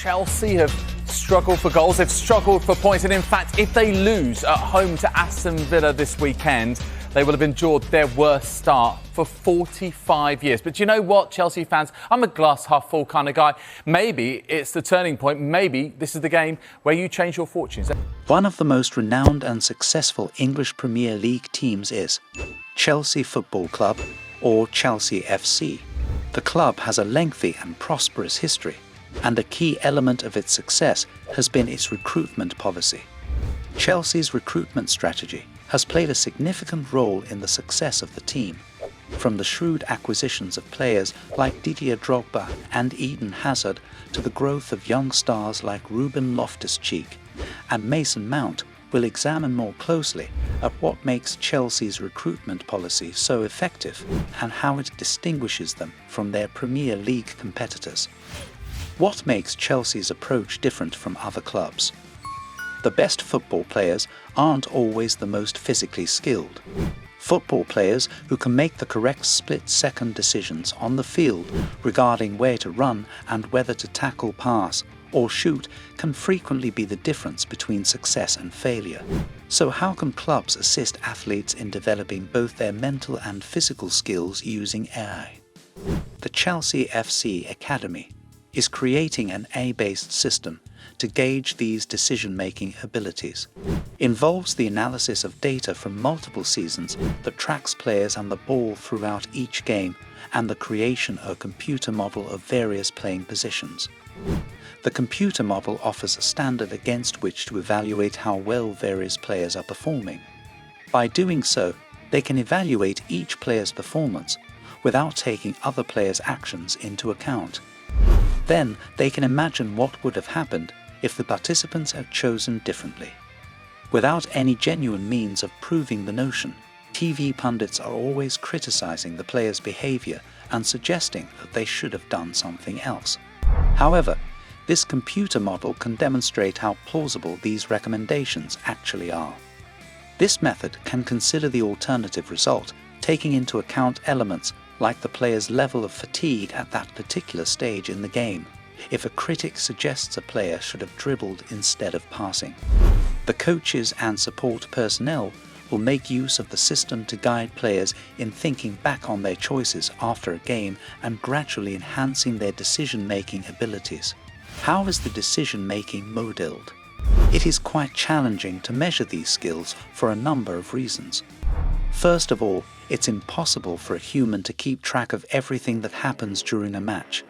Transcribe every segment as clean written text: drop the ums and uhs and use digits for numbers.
Chelsea have struggled for goals, they've struggled for points, and in fact, if they lose at home to Aston Villa this weekend, they will have endured their worst start for 45 years. But do you know what, Chelsea fans? I'm a glass half full kind of guy. Maybe it's the turning point. Maybe this is the game where you change your fortunes. One of the most renowned and successful English Premier League teams is Chelsea Football Club, or Chelsea FC. The club has a lengthy and prosperous history, and a key element of its success has been its recruitment policy. Chelsea's recruitment strategy has played a significant role in the success of the team, from the shrewd acquisitions of players like Didier Drogba and Eden Hazard to the growth of young stars like Ruben Loftus-Cheek, and Mason Mount will examine more closely at what makes Chelsea's recruitment policy so effective and how it distinguishes them from their Premier League competitors. What makes Chelsea's approach different from other clubs? The best football players aren't always the most physically skilled. Football players who can make the correct split-second decisions on the field regarding where to run and whether to tackle, pass, or shoot can frequently be the difference between success and failure. So how can clubs assist athletes in developing both their mental and physical skills using AI? The Chelsea FC Academy is creating an AI-based system to gauge these decision-making abilities. Involves the analysis of data from multiple seasons that tracks players and the ball throughout each game, and the creation of a computer model of various playing positions. The computer model offers a standard against which to evaluate how well various players are performing. By doing so, they can evaluate each player's performance without taking other players' actions into account. Then they can imagine what would have happened if the participants had chosen differently. Without any genuine means of proving the notion, TV pundits are always criticizing the player's behavior and suggesting that they should have done something else. However, this computer model can demonstrate how plausible these recommendations actually are. This method can consider the alternative result, taking into account elements like the player's level of fatigue at that particular stage in the game. If a critic suggests a player should have dribbled instead of passing, the coaches and support personnel will make use of the system to guide players in thinking back on their choices after a game and gradually enhancing their decision-making abilities. How is the decision-making modeled? It is quite challenging to measure these skills for a number of reasons. First of all, it's impossible for a human to keep track of everything that happens during a match.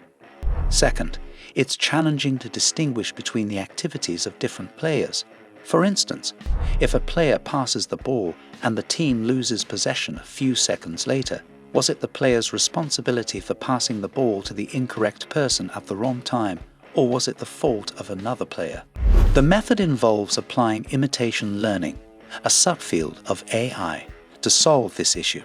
Second, it's challenging to distinguish between the activities of different players. For instance, if a player passes the ball and the team loses possession a few seconds later, was it the player's responsibility for passing the ball to the incorrect person at the wrong time, or was it the fault of another player? The method involves applying imitation learning, a subfield of AI, to solve this issue.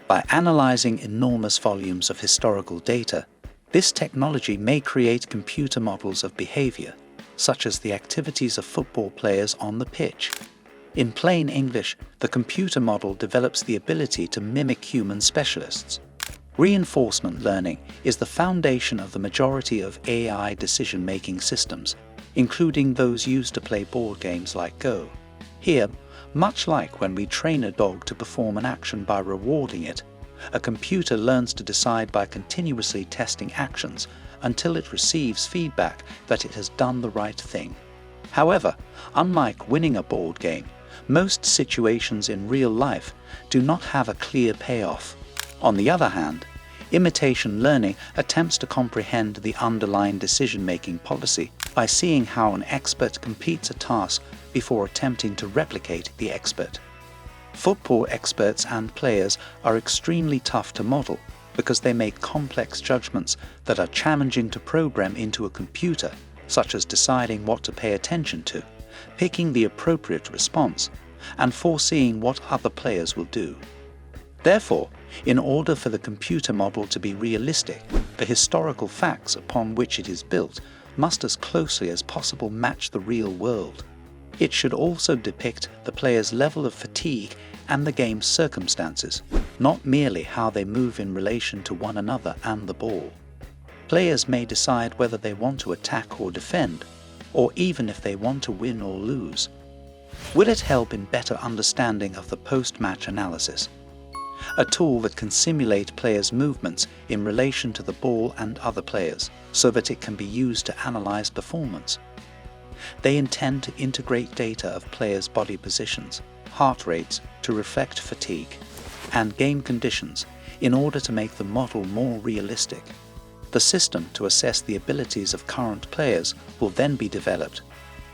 By analyzing enormous volumes of historical data, this technology may create computer models of behavior, such as the activities of football players on the pitch. In plain English, the computer model develops the ability to mimic human specialists. Reinforcement learning is the foundation of the majority of AI decision-making systems, including those used to play board games like Go. Here, much like when we train a dog to perform an action by rewarding it, a computer learns to decide by continuously testing actions until it receives feedback that it has done the right thing. However, unlike winning a board game, most situations in real life do not have a clear payoff. On the other hand, imitation learning attempts to comprehend the underlying decision-making policy by seeing how an expert completes a task before attempting to replicate the expert. Football experts and players are extremely tough to model because they make complex judgments that are challenging to program into a computer, such as deciding what to pay attention to, picking the appropriate response, and foreseeing what other players will do. Therefore, in order for the computer model to be realistic, the historical facts upon which it is built must as closely as possible match the real world. It should also depict the player's level of fatigue and the game's circumstances, not merely how they move in relation to one another and the ball. Players may decide whether they want to attack or defend, or even if they want to win or lose. Will it help in better understanding of the post-match analysis? A tool that can simulate players' movements in relation to the ball and other players, so that it can be used to analyze performance. They intend to integrate data of players' body positions, heart rates to reflect fatigue, and game conditions in order to make the model more realistic. The system to assess the abilities of current players will then be developed.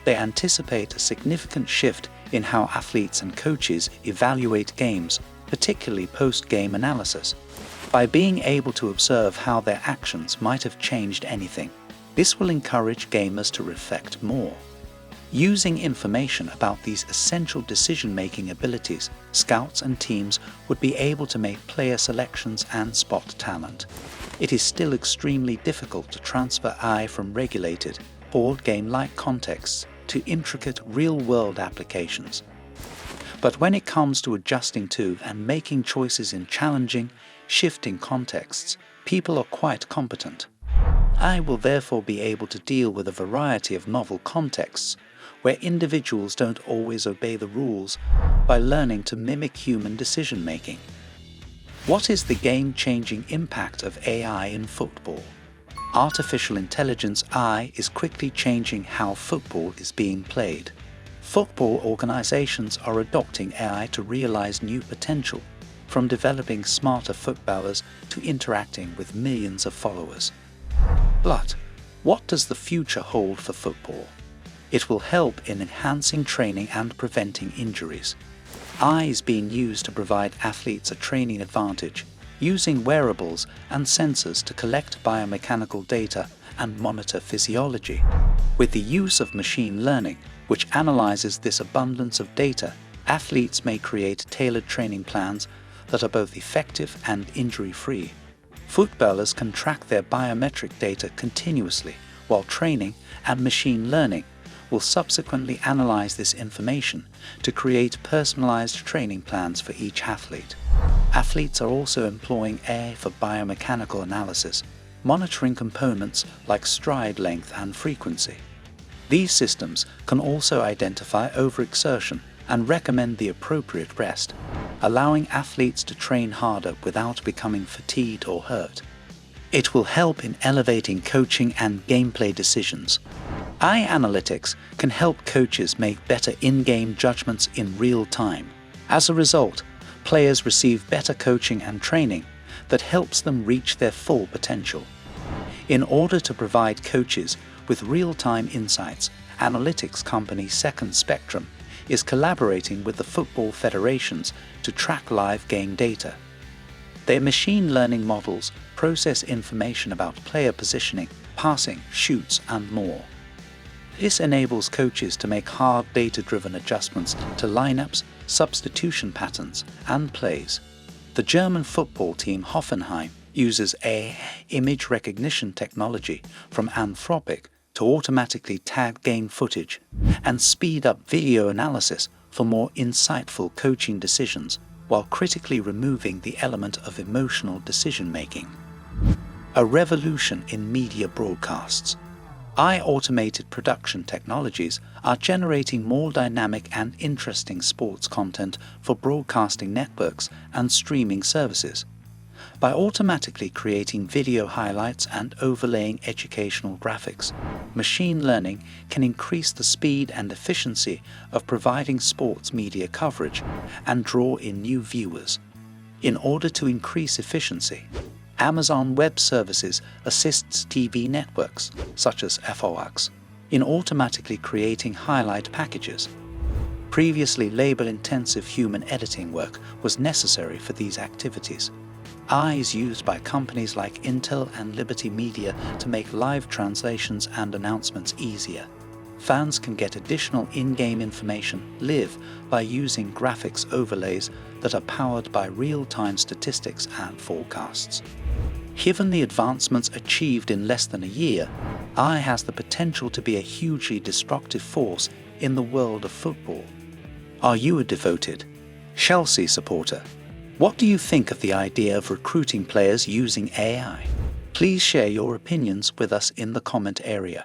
They anticipate a significant shift in how athletes and coaches evaluate games, particularly post-game analysis. By being able to observe how their actions might have changed anything, this will encourage gamers to reflect more. Using information about these essential decision-making abilities, scouts and teams would be able to make player selections and spot talent. It is still extremely difficult to transfer AI from regulated, board game-like contexts to intricate real-world applications. But when it comes to adjusting to and making choices in challenging, shifting contexts, people are quite competent. AI will therefore be able to deal with a variety of novel contexts where individuals don't always obey the rules by learning to mimic human decision-making. What is the game-changing impact of AI in football? Artificial intelligence AI is quickly changing how football is being played. Football organizations are adopting AI to realize new potential, from developing smarter footballers to interacting with millions of followers. But what does the future hold for football? It will help in enhancing training and preventing injuries. AI is being used to provide athletes a training advantage, using wearables and sensors to collect biomechanical data and monitor physiology. With the use of machine learning, which analyzes this abundance of data, athletes may create tailored training plans that are both effective and injury-free. Footballers can track their biometric data continuously while training, and machine learning will subsequently analyze this information to create personalized training plans for each athlete. Athletes are also employing AI for biomechanical analysis, monitoring components like stride length and frequency. These systems can also identify overexertion and recommend the appropriate rest, allowing athletes to train harder without becoming fatigued or hurt. It will help in elevating coaching and gameplay decisions. AI analytics can help coaches make better in-game judgments in real time. As a result, players receive better coaching and training that helps them reach their full potential. In order to provide coaches with real-time insights, analytics company Second Spectrum is collaborating with the football federations to track live game data. Their machine learning models process information about player positioning, passing, shoots, and more. This enables coaches to make hard data-driven adjustments to lineups, substitution patterns, and plays. The German football team Hoffenheim uses AI image recognition technology from Anthropic to automatically tag game footage and speed up video analysis for more insightful coaching decisions, while critically removing the element of emotional decision-making. A revolution in media broadcasts. AI-automated production technologies are generating more dynamic and interesting sports content for broadcasting networks and streaming services. By automatically creating video highlights and overlaying educational graphics, machine learning can increase the speed and efficiency of providing sports media coverage and draw in new viewers. In order to increase efficiency, Amazon Web Services assists TV networks, such as FOX, in automatically creating highlight packages. Previously, labor-intensive human editing work was necessary for these activities. AI is used by companies like Intel and Liberty Media to make live translations and announcements easier. Fans can get additional in-game information live by using graphics overlays that are powered by real-time statistics and forecasts. Given the advancements achieved in less than a year, AI has the potential to be a hugely destructive force in the world of football. Are you a devoted Chelsea supporter? What do you think of the idea of recruiting players using AI? Please share your opinions with us in the comment area.